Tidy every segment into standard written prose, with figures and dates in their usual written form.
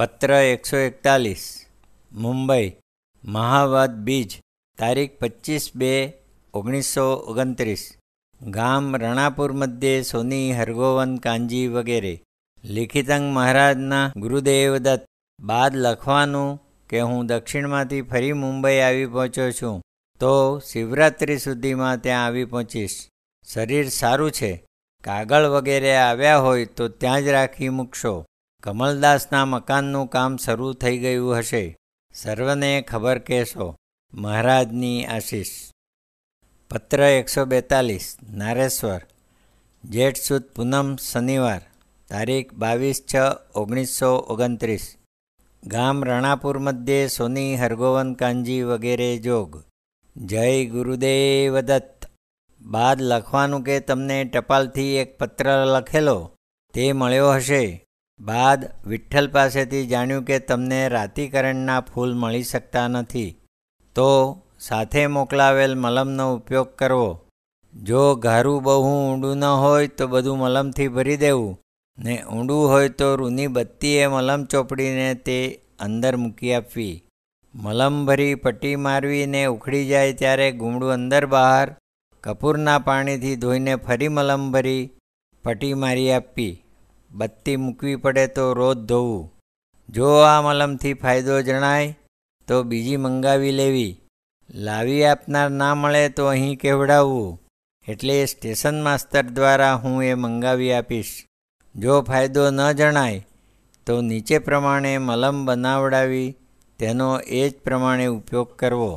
પત્ર 141 મુંબઈ મહાવદ બીજ તારીખ 25/2/1929 ગામ રણાપુર મધ્યે સોની હરગોવન કાંજી વગેરે. લિખિતંગ મહારાજના ગુરુદેવ દત્ત. બાદ લખવાનું કે હું દક્ષિણમાંથી ફરી મુંબઈ આવી પહોંચ્યો છું, તો શિવરાત્રિ સુધીમાં ત્યાં આવી પહોંચીશ. શરીર સારું છે. કાગળ વગેરે આવ્યા હોય તો ત્યાં જ રાખી મૂકશો. કમલદાસના મકાનનું કામ શરૂ થઈ ગયું હશે. સર્વને ખબર કહેશો. મહારાજની આશીષ. પત્ર 142 નારેશ્વર જેઠ સુદ પૂનમ શનિવાર તારીખ 22/6/1929 ગામ રણાપુર મધ્યે સોની હરગોવન કાંજી વગેરે જોગ. જય ગુરુદેવ દત્ત. બાદ લખવાનું કે તમને ટપાલથી એક પત્ર લખેલો તે મળ્યો હશે. બાદ વિઠ્ઠલ પાસેથી જાણ્યું કે તમને રાતિકરણના ફૂલ મળી શકતા નથી, તો સાથે મોકલાવેલ મલમનો ઉપયોગ કરવો. જો ઘારું બહુ ઊંડું ન હોય તો બધું મલમથી ભરી દેવું, ને ઊંડું હોય તો રૂની બત્તીએ મલમ ચોપડીને તે અંદર મૂકી આપવી. મલમ ભરી પટ્ટી મારવીને ઉખડી જાય ત્યારે ગુમડું અંદર બહાર કપૂરના પાણીથી ધોઈને ફરી મલમ ભરી પટ્ટી મારી આપવી. બત્તી મૂકવી પડે તો રોજ ધોવું. જો આ મલમથી ફાયદો જણાય તો બીજી મંગાવી લેવી. લાવી આપનાર ના મળે તો અહીં કહેવડાવવું, એટલે સ્ટેશન માસ્તર દ્વારા હું એ મંગાવી આપીશ. જો ફાયદો ન જણાય તો નીચે પ્રમાણે મલમ બનાવડાવી તેનો એ જ પ્રમાણે ઉપયોગ કરવો.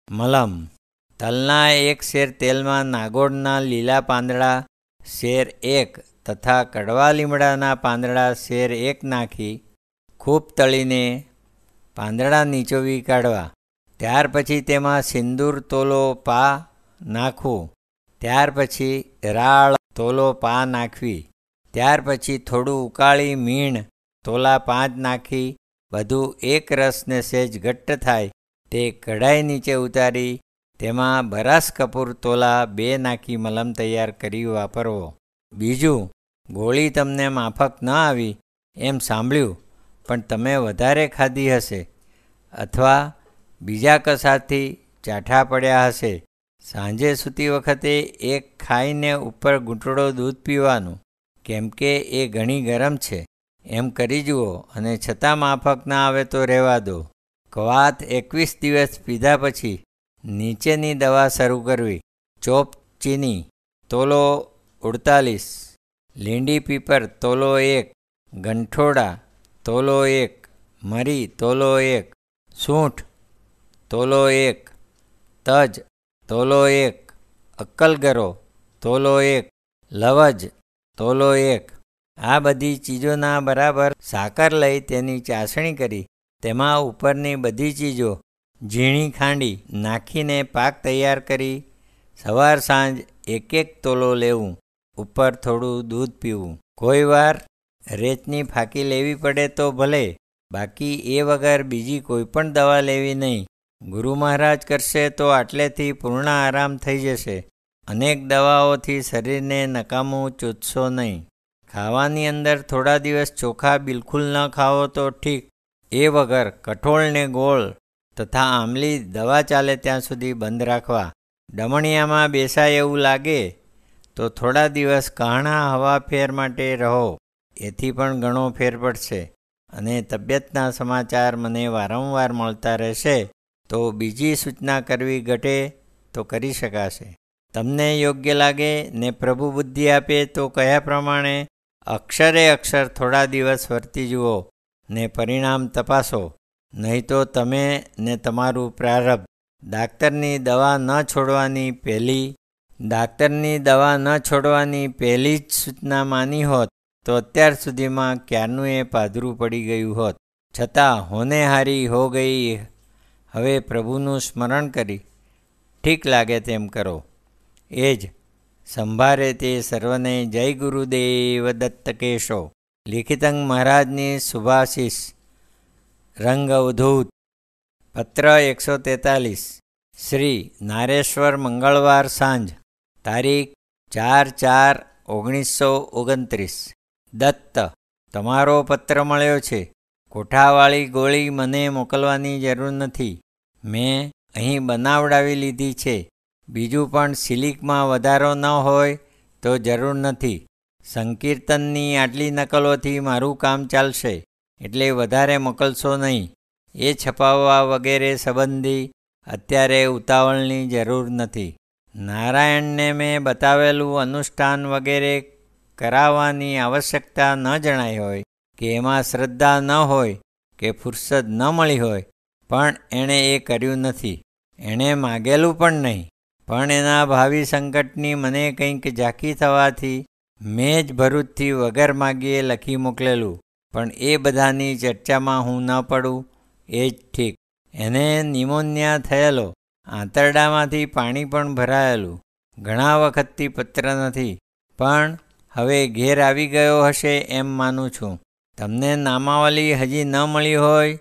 મલમ. તલના 1 શેર તેલમાં નાગોળના લીલા પાંદડા શેર 1 તથા કડવા લીમડાના પાંદડા શેર 1 નાખી ખૂબ તળીને પાંદડા નીચોવી કાઢવા. ત્યાર પછી તેમાં સિંદૂર તોલો પા નાખવું. ત્યાર પછી રાળ તોલો પા નાખવી. ત્યાર પછી થોડું ઉકાળી મીણ તોલા 5 નાખી બધું એક રસને સહેજ ઘટ્ટ થાય તે કઢાઈ નીચે ઉતારી તેમાં બરાસ કપૂર તોલા 2 નાખી મલમ તૈયાર કરી વાપરવો. બીજું, ગોળી તમને માફક ન આવી એમ સાંભળ્યું, પણ તમે વધારે ખાધી હશે અથવા બીજા કશાથી ચાઠા પડ્યા હશે. સાંજે સૂતી વખતે એક ખાઈને ઉપર ઘૂંટડો દૂધ પીવાનું, કેમ કે એ ઘણી ગરમ છે. એમ કરી જુઓ, અને છતાં માફક ના આવે તો રહેવા દો. કવાત 21 દિવસ પીધા પછી નીચેની દવા શરૂ કરવી. ચોપ ચીની તોલો 48, લીંડી પીપર તોલો 1, ગંઠોડા તોલો 1, મરી તોલો 1, સૂંઠ તોલો 1, તજ તોલો 1, અક્કલગરો તોલો 1, લવજ તોલો 1. આ બધી ચીજોના બરાબર સાકર લઈ તેની ચાસણી કરી તેમાં ઉપરની બધી ચીજો ઝીણી ખાંડી નાખીને પાક તૈયાર કરી સવાર સાંજ 1-1 તોલો લેવું. ઉપર થોડું દૂધ પીવું. કોઈ વાર રેતની ફાંકી લેવી પડે તો ભલે, બાકી એ વગર બીજી કોઈ પણ દવા લેવી નહીં. ગુરુ મહારાજ કરશે તો આટલેથી પૂર્ણ આરામ થઈ જશે. અનેક દવાઓથી શરીરને નકામું ચૂથશો નહીં. ખાવાની અંદર થોડા દિવસ ચોખા બિલકુલ ન ખાઓ તો ઠીક, એ વગર કઠોળને ગોળ તથા આમલી દવા ચાલે ત્યાં સુધી બંધ રાખવા. ડમણિયામાં બેસાય એવું લાગે તો થોડા દિવસ કહાણા હવા ફેર માટે રહો, એથી પણ ઘણો ફેર પડશે. અને તબિયતના સમાચાર મને વારંવાર મળતા રહેશે તો બીજી સૂચના કરવી ઘટે તો કરી શકાશે. તમને યોગ્ય લાગે ને પ્રભુ બુદ્ધિ આપે તો કયા પ્રમાણે અક્ષરે અક્ષર થોડા દિવસ વર્તી જુઓ ને પરિણામ તપાસો. નહીં તો તમે ને તમારું પ્રારબ્ધ. ડાક્ટરની દવા ન છોડવાની પહેલી જ સૂચના માની હોત તો અત્યાર સુધીમાં ક્યારનું એ પાધરું પડી ગયું હોત. છતાં હોને હારી હો ગઈ. હવે પ્રભુનું સ્મરણ કરી ઠીક લાગે તેમ કરો. એ જ સંભારે તે સર્વને જય ગુરુદેવ દત્ત કહેશો. લિખિતંગ મહારાજની શુભાશીષ. રંગ અવધૂત. પત્ર 143 શ્રી નારેશ્વર મંગળવાર સાંજ તારીખ 4/4/1929 દત્ત. તમારો પત્ર મળ્યો છે. કોઠાવાળી ગોળી મને મોકલવાની જરૂર નથી. મેં અહીં બનાવડાવી લીધી છે. બીજું પણ સિલિકમાં વધારો ન હોય તો જરૂર નથી. સંકીર્તનની આટલી નકલોથી મારું કામ ચાલશે, એટલે વધારે મોકલશો નહીં. એ છપાવવા વગેરે સંબંધી અત્યારે ઉતાવળની જરૂર નથી. નારાયણને મેં બતાવેલું અનુષ્ઠાન વગેરે કરાવવાની આવશ્યકતા ન જણાઈ હોય, કે એમાં શ્રદ્ધા ન હોય, કે ફુરસદ ન મળી હોય, પણ એણે એ કર્યું નથી. એણે માગેલું પણ નહીં, પણ એના ભાવિ સંકટની મને કંઈક ઝાંખી થવાથી મેં જ ભરૂચથી વગર માગીએ લખી મોકલેલું. પણ એ બધાની ચર્ચામાં હું ન પડું એ જ ઠીક. એને નિમોનિયા થયેલો, આંતરડામાંથી પાણી પણ ભરાયેલું. ઘણા વખતથી પત્ર નથી, પણ હવે ઘેર આવી ગયો હશે એમ માનું છું. તમને નામાવલી હજી ન મળી હોય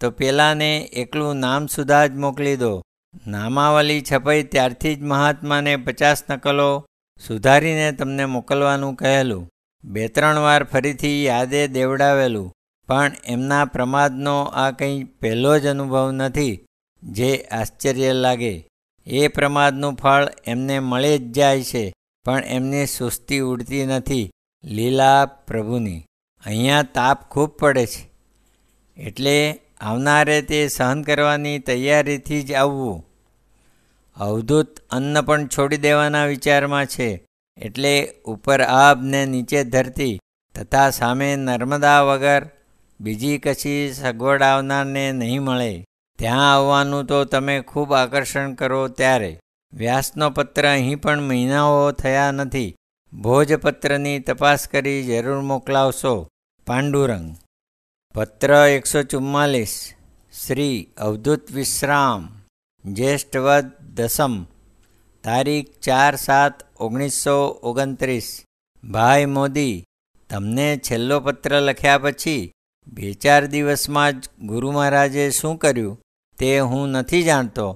તો પેલાને એકલું નામ સુધા જ મોકલી દો. નામાવલી છપાઈ ત્યારથી જ મહાત્માને 50 નકલો સુધારીને તમને મોકલવાનું કહેલું. 2-3 વાર ફરીથી યાદે દેવડાવેલું, પણ એમના પ્રમાદનો આ કંઈ પહેલો જ અનુભવ નથી જે આશ્ચર્ય લાગે. એ પ્રમાદનું ફળ એમને મળી જ જાય છે, પણ એમની સુસ્તી ઉડતી નથી. લીલા પ્રભુની. અહીંયા તાપ ખૂબ પડે છે, એટલે આવનારે તે સહન કરવાની તૈયારીથી જ આવવું. અવધૂત અન્ન પણ છોડી દેવાના વિચારમાં છે, એટલે ઉપર આબ ને નીચે ધરતી તથા સામે નર્મદા વગર બીજી કશી સગવડ આવનારને નહીં મળે. ત્યાં આવવાનું તો તમે ખૂબ આકર્ષણ કરો ત્યારે. વ્યાસનો પત્ર અહીં પણ મહિનાઓ થયા નથી. ભોજપત્રની તપાસ કરી જરૂર મોકલાવશો. પાંડુરંગ. પત્ર 144. શ્રી અવધૂત વિશ્રામ. જ્યેષ્ઠવદ 10મ. તારીખ 4/7/1929. ભાઈ મોદી, તમને છેલ્લો પત્ર લખ્યા પછી 2-4 દિવસમાં જ ગુરુ મહારાજે શું કર્યું તે હું નથી જાણતો,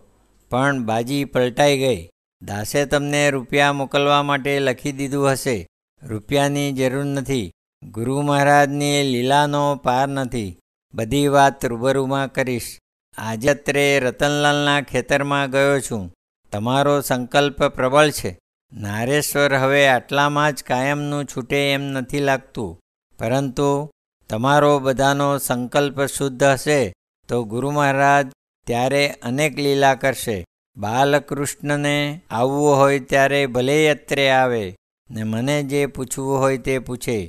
પણ બાજી પલટાઈ ગઈ. દાસે તમને રૂપિયા મોકલવા માટે લખી દીધું હશે. રૂપિયાની જરૂર નથી. ગુરુ મહારાજની લીલાનો પાર નથી. બધી વાત રૂબરૂમાં કરીશ. આજે અત્રે રતનલાલના ખેતરમાં ગયો છું. તમારો સંકલ્પ પ્રબળ છે. નારેશ્વર હવે આટલામાં જ કાયમનું છૂટે એમ નથી લાગતું, પરંતુ તમારો બધાનો સંકલ્પ શુદ્ધ હશે તો ગુરુ મહારાજ ત્યારે અનેક લીલા કરશે. બાલકૃષ્ણને આવવું હોય ત્યારે ભલે અત્રે આવે ને મને જે પૂછવું હોય તે પૂછે.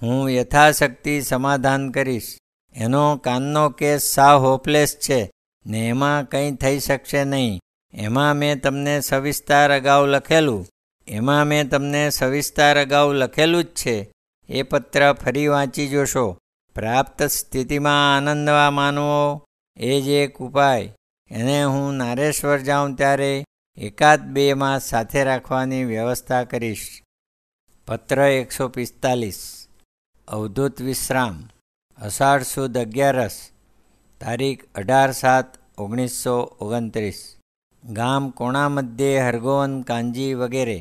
હું યથાશક્તિ સમાધાન કરીશ. એનો કાનનો કેસ સાવ હોપલેસ છે ને એમાં કંઈ થઈ શકશે નહીં. એમાં મેં તમને સવિસ્તાર અગાઉ લખેલું જ છે. એ પત્ર ફરી વાંચી જોશો. પ્રાપ્ત સ્થિતિમાં આનંદવા માનવો એ જ એક ઉપાય. એને હું નારેશ્વર જાઉં ત્યારે 1-2 માસ સાથે રાખવાની વ્યવસ્થા કરીશ. પત્ર 145. અવધૂત વિશ્રામ. અષાઢ સુદ 11. તારીખ 18/7/1929. ગામ કોણા મધ્યે હરગોવન કાંજી વગેરે.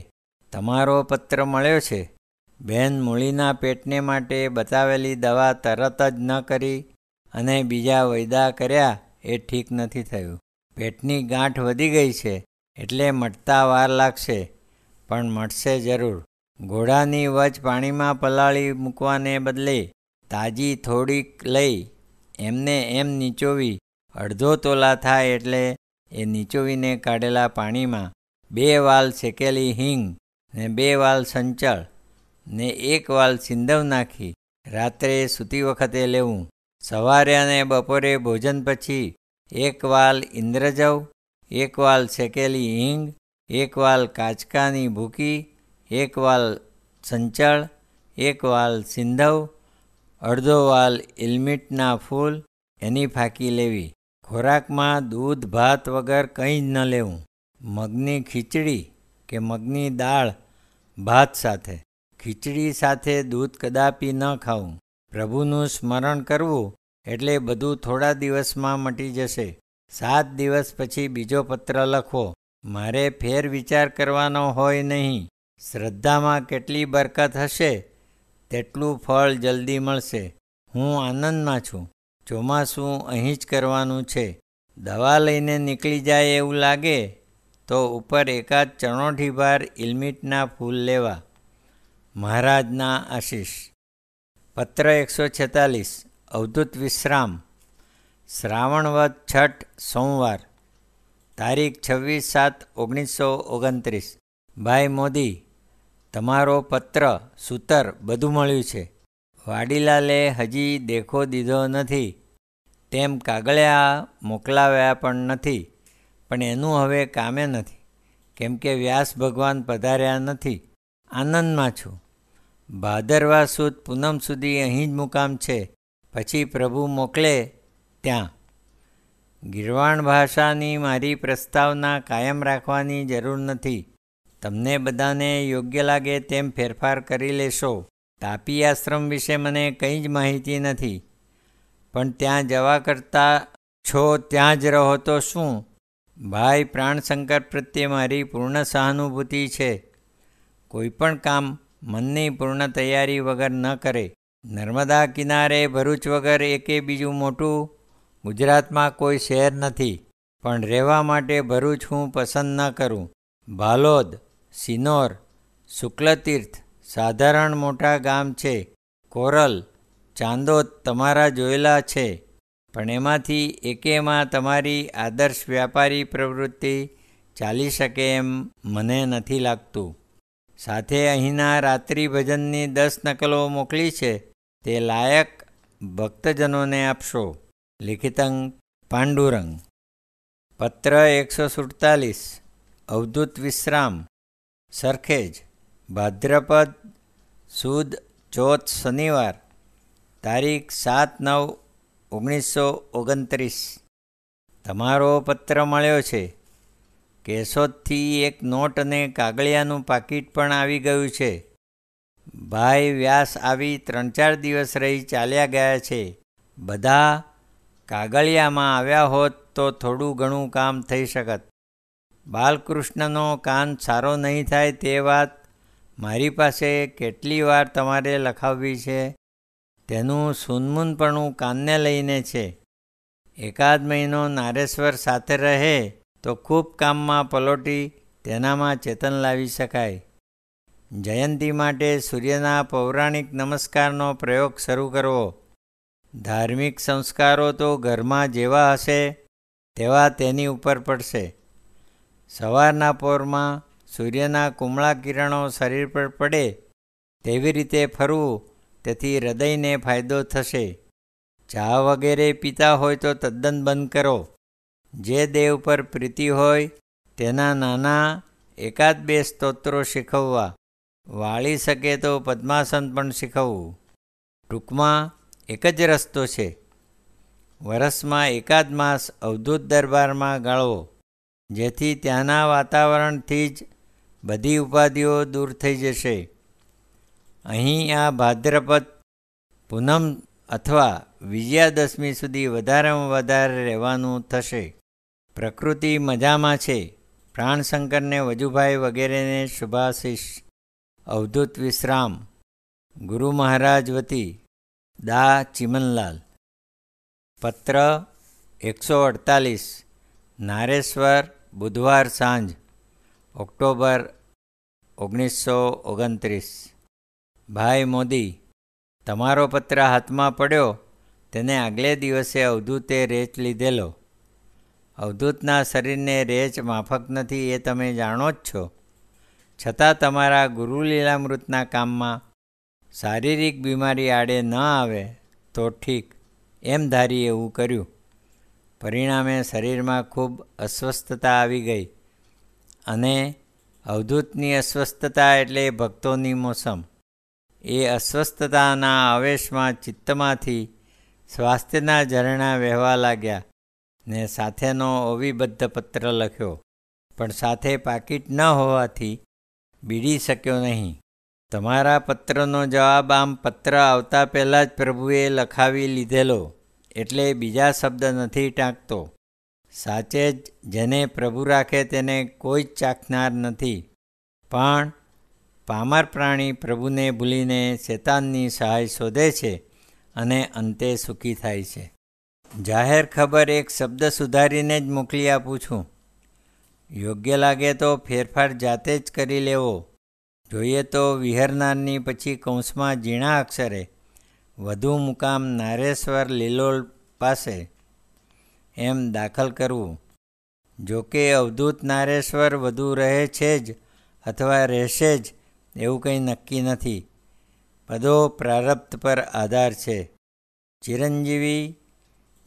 તમારો પત્ર મળ્યો છે. બેન મૂળીના પેટને માટે બતાવેલી દવા તરત જ ન કરી અને બીજા વૈદા કર્યા એ ઠીક નથી થયું. પેટની ગાંઠ વધી ગઈ છે, એટલે મટતા વાર લાગશે, પણ મટશે જરૂર. ઘોડાની વચ પાણીમાં પલાળી મૂકવાને બદલે તાજી થોડીક લઈ એમને એમ નીચોવી 1/2 તોલા થાય એટલે એ નીચોવીને કાઢેલા પાણીમાં 2 વાલ શેકેલી હિંગ ને 2 વાલ સંચળ ને 1 વાલ સિંધવ નાખી રાત્રે સૂતી વખતે લેવું. સવારે અને બપોરે ભોજન પછી 1 વાલ ઇન્દ્રજવ, 1 વાલ શેકેલી હિંગ, 1 વાલ કાચકાની ભૂકી, 1 વાલ સંચળ, 1 વાલ સિંધવ, 1/2 વાલ ઇલમીટના ફૂલ એની ફાંકી લેવી. ખોરાકમાં દૂધ ભાત વગર કંઈ જ ન લેવું. મગની ખીચડી કે મગની દાળ ભાત સાથે. ખીચડી સાથે દૂધ કદાપી ન ખાવું. પ્રભુનું સ્મરણ કરવું એટલે બધું થોડા દિવસમાં મટી જશે. 7 દિવસ પછી બીજો પત્ર લખવો. મારે ફેર વિચાર કરવાનો હોય નહીં. શ્રદ્ધામાં કેટલી બરકત હશે તેટલું ફળ જલ્દી મળશે. હું આનંદમાં છું. ચોમાસું અહીં જ કરવાનું છે. દવા લઈને નીકળી જાય એવું લાગે તો ઉપર એકાદ ચણોઠી ભાર ઇલમીટના ફૂલ લેવા. મહારાજના આશીષ. પત્ર 146 અવધૂત વિશ્રામ. શ્રાવણ વદ છઠ સોમવાર. તારીખ 26/7/1929. ભાઈ મોદી, તમારો પત્ર સૂતર બધું મળ્યું છે. વાડીલાલે હજી દેખો દીધો નથી, તેમ કાગળિયા મોકલાવ્યા પણ નથી, પણ એનું હવે કામે નથી, કેમ કે વ્યાસ ભગવાન પધાર્યા નથી. આનંદમાં છું. ભાદરવા સુદ પૂનમ સુધી અહીં જ મુકામ છે, પછી પ્રભુ મોકલે ત્યાં. ગીરવાણ ભાષાની મારી પ્રસ્તાવના કાયમ રાખવાની જરૂર નથી. તમને બધાને યોગ્ય લાગે તેમ ફેરફાર કરી લેશો. તાપી આશ્રમ વિશે મને કંઈ જ માહિતી નથી, પણ ત્યાં જવા કરતાં છો ત્યાં જ રહો તો શું? ભાઈ પ્રાણશંકર પ્રત્યે મારી પૂર્ણ સહાનુભૂતિ છે. કોઈ પણ કામ મનની પૂર્ણ તૈયારી વગર ન કરે. નર્મદા કિનારે ભરૂચ વગર એકે બીજું મોટું ગુજરાતમાં કોઈ શહેર નથી, પણ રહેવા માટે ભરૂચ હું પસંદ ન કરું. ભાલોદ, સિનોર, શુક્લતીર્થ સાધારણ મોટા ગામ છે. કોરલ, ચાંદોદ તમારા જોયેલા છે, પણ એમાંથી એકેમાં તમારી આદર્શ વ્યાપારી પ્રવૃત્તિ ચાલી શકે એમ મને નથી લાગતું. સાથે અહીંના રાત્રિ ભજનની 10 નકલો મોકલી છે, તે લાયક ભક્તજનોને આપશો. લિખિતં પાંડુરંગ. પત્ર 147 અવધૂત વિશ્રામ. સરખેજ. ભાદ્રપદ સુદ ચોથ શનિવાર. તારીખ 7/9/1929. તમારો પત્ર મળ્યો છે. કેશોદથી એક નોટ અને કાગળિયાનું પાકીટ પણ આવી ગયું છે. ભાઈ વ્યાસ આવી 3-4 દિવસ રહી ચાલ્યા ગયા છે. બધા કાગળિયામાં આવ્યા હોત તો થોડું ઘણું કામ થઈ શકત. બાલકૃષ્ણનો કાન સારો નહીં થાય તે વાત મારી પાસે કેટલી વાર તમારે લખાવવી છે. તેનું સૂનમૂનપણું કાનને લઈને છે. એકાદ મહિનો નારેશ્વર સાથે રહે તો ખૂબ કામમાં પલોટી તેનામાં ચેતન લાવી શકાય. જયંતી માટે સૂર્યના પૌરાણિક નમસ્કારનો પ્રયોગ શરૂ કરવો. ધાર્મિક સંસ્કારો તો ઘરમાં જેવા હશે તેવા તેની ઉપર પડશે. સવારના પોરમાં સૂર્યના કુમળા કિરણો શરીર પર પડે તેવી રીતે ફરવું, તેથી હૃદયને ફાયદો થશે. ચા વગેરે પીતા હોય તો તદ્દન બંધ કરો. જે દેવ પર પ્રીતિ હોય તેના નાના 1-2 સ્તોત્રો શીખવવા. વાળી શકે તો પદ્માસન પણ શીખવવું. ટૂંકમાં એક જ રસ્તો છે. વરસમાં એકાદ માસ અવધૂત દરબારમાં ગાળવો, જેથી ત્યાંના વાતાવરણથી જ બધી ઉપાધિઓ દૂર થઈ જશે. અહીં આ ભાદ્રપદ પૂનમ અથવા વિજયાદશમી સુધી વધારેમાં વધારે રહેવાનું થશે. પ્રકૃતિ મજામાં છે. પ્રાણશંકરને, વજુભાઈ વગેરેને શુભાશીષ. અવધૂત વિશ્રામ. ગુરુ મહારાજ વતી દા ચિમનલાલ. પત્ર 148 નારેશ્વર, બુધવાર સાંજ, ઓક્ટોબર 1929. ભાઈ મોદી, તમારો પત્ર હાથમાં પડ્યો તેને આગલે દિવસે અવધૂતે રેચ લીધેલો. અવધૂતના શરીરને રેચ માફક નથી એ તમે જાણો જ છો. છતાં તમારા ગુરુલીલામૃતના કામમાં શારીરિક બીમારી આડે ન આવે તો ઠીક એમ ધારી એવું કર્યું. પરિણામે શરીરમાં ખૂબ અસ્વસ્થતા આવી ગઈ, અને અવધૂતની અસ્વસ્થતા એટલે ભક્તોની મોસમ. એ અસ્વસ્થતાના આવેશમાં ચિત્તમાંથી સ્વાસ્થ્યના ઝરણા વહેવા લાગ્યા ને સાથેનો અવિબદ્ધ પત્ર લખ્યો, પણ સાથે પાકીટ ન હોવાથી બીડી શક્યો નહીં. તમારા પત્રનો જવાબ આમ પત્ર આવતા પહેલાં જ પ્રભુએ લખાવી લીધેલો, એટલે બીજા શબ્દ નથી ટાંકતો. સાચે જ જેને પ્રભુ રાખે તેને કોઈ જ ચાખનાર નથી, પણ પામર પ્રાણી પ્રભુને ભૂલીને શેતાનની સહાય શોધે છે અને અંતે સુખી થાય છે. જાહેર ખબર એક શબ્દ સુધારીને જ મોકલી આપું છું. યોગ્ય લાગે તો ફેરફાર જાતે જ કરી લેવો. જોઈએ તો વિહરનારની પછી કૌંસમાં ઝીણા અક્ષરે વધુ મુકામ નારેશ્વર લીલોલ પાસે એમ દાખલ કરવું. જો કે અવધૂત નારેશ્વર વધુ રહે છે જ અથવા રહેશે જ એવું કંઈ નક્કી નથી. પદો પ્રારબ્ધ પર આધાર છે. ચિરંજીવી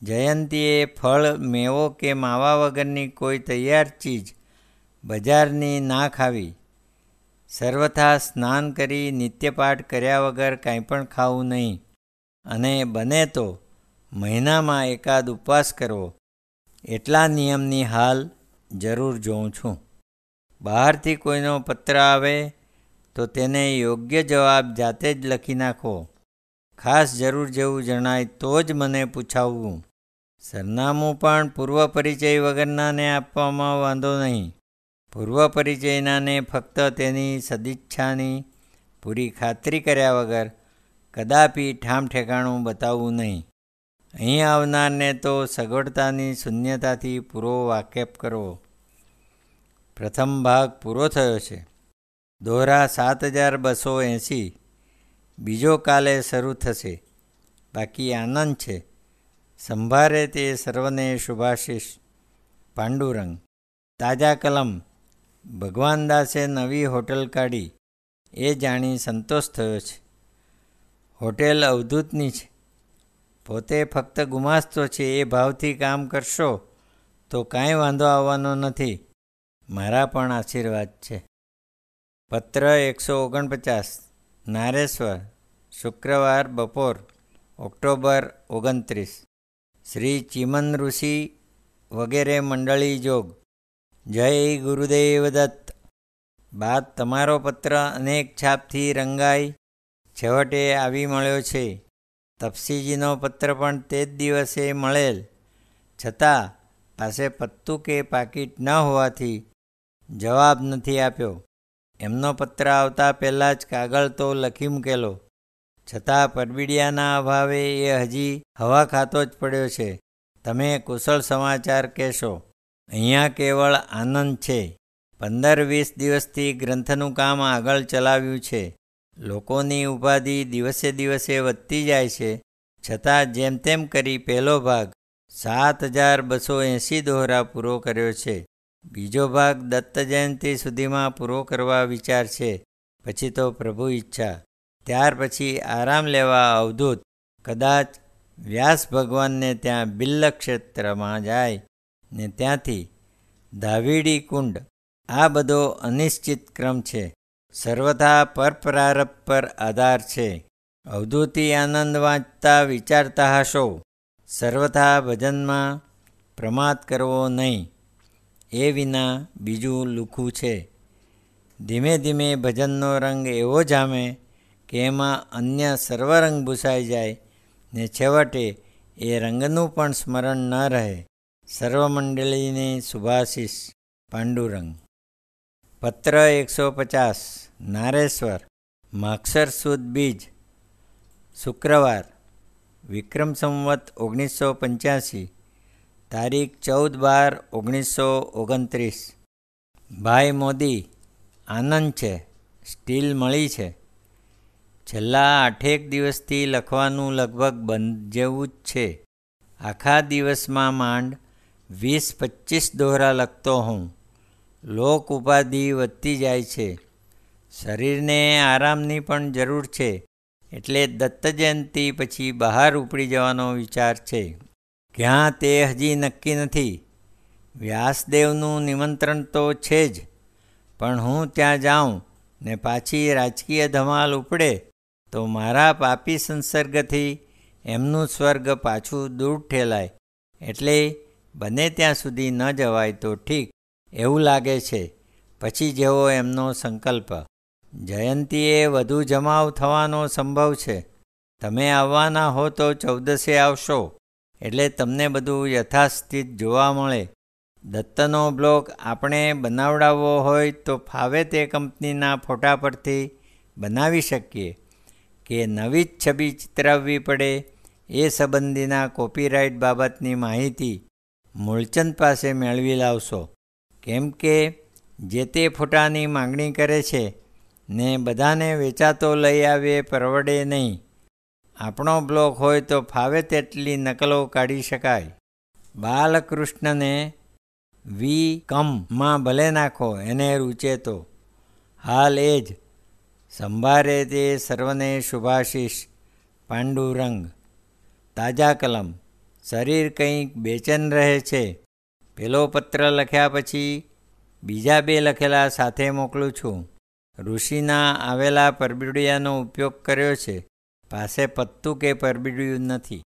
જયંતીએ ફળ, મેવો કે માવા વગરની કોઈ તૈયાર ચીજ બજારની ના ખાવી. સર્વથા સ્નાન કરી નિત્યપાઠ કર્યા વગર કાંઈ પણ ખાવું નહીં. અને બને તો મહિનામાં એકાદ ઉપવાસ કરવો. એટલા નિયમની હાલ જરૂર જોઉં છું. બહારથી કોઈનો પત્ર આવે તો તેને યોગ્ય જવાબ જાતે જ લખી નાખવો. ખાસ જરૂર જેવું જણાય તો જ મને પૂછાવવું. સરનામું પણ પૂર્વ પરિચય વગરનાને આપવામાં વાંધો નહીં. પૂર્વ પરિચયનાને ફક્ત તેની સદિચ્છાની પૂરી ખાતરી કર્યા વગર કદાપી ઠામ ઠેકાણું બતાવવું નહીં. અહીં આવનારને તો સગવડતાની શૂન્યતાથી પૂરો વાકેફ કરવો. પ્રથમ ભાગ પૂરો થયો છે. દોહરા 7280. બીજો કાલે શરૂ થશે. બાકી આનંદ છે. સંભારે તે સર્વને શુભાશીષ. પાંડુરંગ. તાજા કલમ. ભગવાન દાસે નવી હોટલ કાઢી એ જાણી સંતોષ થયો છે. હોટેલ અવધૂતની છે. પોતે ફક્ત ગુમાસ્તો છે એ ભાવથી કામ કરશો તો કાંઈ વાંધો આવવાનો નથી. મારા પણ આશીર્વાદ છે. પત્ર 149. નારેશ્વર, શુક્રવાર બપોર, ઓક્ટોબર 29. શ્રી ચિમન ઋષિ વગેરે મંડળી જોગ. જય ગુરુદેવ દત્ત. બાદ તમારો પત્ર અનેક છાપથી રંગાઈ છેવટે આવી મળ્યો છે. તપસીજીનો પત્ર પણ તે જ દિવસે મળેલ. છતાં પાસે પત્તું કે પાકીટ ન હોવાથી જવાબ નથી આપ્યો. એમનો પત્ર આવતા પહેલાં જ કાગળ તો લખી મૂકેલો. છતાં પરબીડિયાના અભાવે એ હજી હવા ખાતો જ પડ્યો છે. તમે કુશળ સમાચાર કહેશો. અહીંયા કેવળ આનંદ છે. 15-20 દિવસથી ગ્રંથનું કામ આગળ ચલાવ્યું છે. લોકોની ઉપાધિ દિવસે દિવસે વધતી જાય છે. છતાં જેમ તેમ કરી પહેલો ભાગ 7280 દોહરા પૂરો કર્યો છે. બીજો ભાગ દત્ત જયંતિ સુધીમાં પૂરો કરવા વિચાર છે. પછી તો પ્રભુ ઈચ્છા. ત્યાર પછી આરામ લેવા અવધૂત કદાચ વ્યાસ ભગવાનને ત્યાં બિલ્લ ક્ષેત્રમાં જાય ને ત્યાંથી ધાવીડી કુંડ. આ બધો અનિશ્ચિત ક્રમ છે. સર્વથા પરપ્રારબ્ધ પર આધાર છે. અવધૂતી આનંદ વાંચતા વિચારતા હશો. સર્વથા ભજનમાં પ્રમાદ કરવો નહીં. એ વિના બીજું લુખું છે. ધીમે ધીમે ભજનનો રંગ એવો જામે કે એમાં અન્ય સર્વ રંગ ભૂસાઈ જાય ને છેવટે એ રંગનું પણ સ્મરણ ન રહે. સર્વ મંડળીને શુભાશીષ. પાંડુરંગ. પત્ર 150. નારેશ્વર, માગસર સુદ બીજ, શુક્રવાર, વિક્રમ સંવત 1985. તારીખ 14/12/1929. ભાઈ મોદી, આનંદ છે. સ્ટીલ મળી છે. છેલ્લા 8 દિવસથી લખવાનું લગભગ બંધ જેવું જ છે. આખા દિવસમાં માંડ 20-25 દોહરા લખતો હોઉં. લોક ઉપાધિ વધતી જાય છે. શરીરને આરામની પણ જરૂર છે. એટલે દત્ત જયંતિ પછી બહાર ઉપડી જવાનો વિચાર છે. ક્યાં તે હજી નક્કી નથી. વ્યાસદેવનું નિમંત્રણ તો છે જ, પણ હું ત્યાં જાઉં ને પાછી રાજકીય ધમાલ ઉપડે તો મારા પાપી સંસર્ગથી એમનું સ્વર્ગ પાછું દૂર ઠેલાય. એટલે બને ત્યાં સુધી ન જવાય તો ઠીક એવું લાગે છે. પછી જેવો એમનો સંકલ્પ. જયંતીએ વધુ જમાવ થવાનો સંભવ છે. તમે આવવાના હો તો 14 આવશો એટલે તમને બધું યથાસ્થિત જોવા મળે. દત્તનો બ્લોક આપણે બનાવડાવવો હોય તો ફાવે તે કંપનીના ફોટા પરથી બનાવી શકીએ કે નવી જ છબી ચિતરાવવી પડે એ સંબંધીના કોપીરાઇટ બાબતની માહિતી મૂળચંદ પાસે મેળવી લાવશો, કેમ કે જે તે ફોટાની માગણી કરે છે ને બધાને વેચાતો લઈ આવીએ પરવડે નહીં. આપણો બ્લોક હોય તો ફાવે તેટલી નકલો કાઢી શકાય. બાલકૃષ્ણને વી.કમ.માં ભલે નાખો, એને રૂચે તો. હાલ એ જ સંભારે તે સર્વને શુભાશીષ. પાંડુરંગ. તાજા કલમ. શરીર કંઈક બેચેન રહે છે. પેલો પત્ર લખ્યા પછી બીજા 2 લખેલા સાથે મોકલું છું. ઋષિના આવેલા પરબિડિયાનો ઉપયોગ કર્યો છે. પાસે પત્તું કે પરબિડિયું નથી.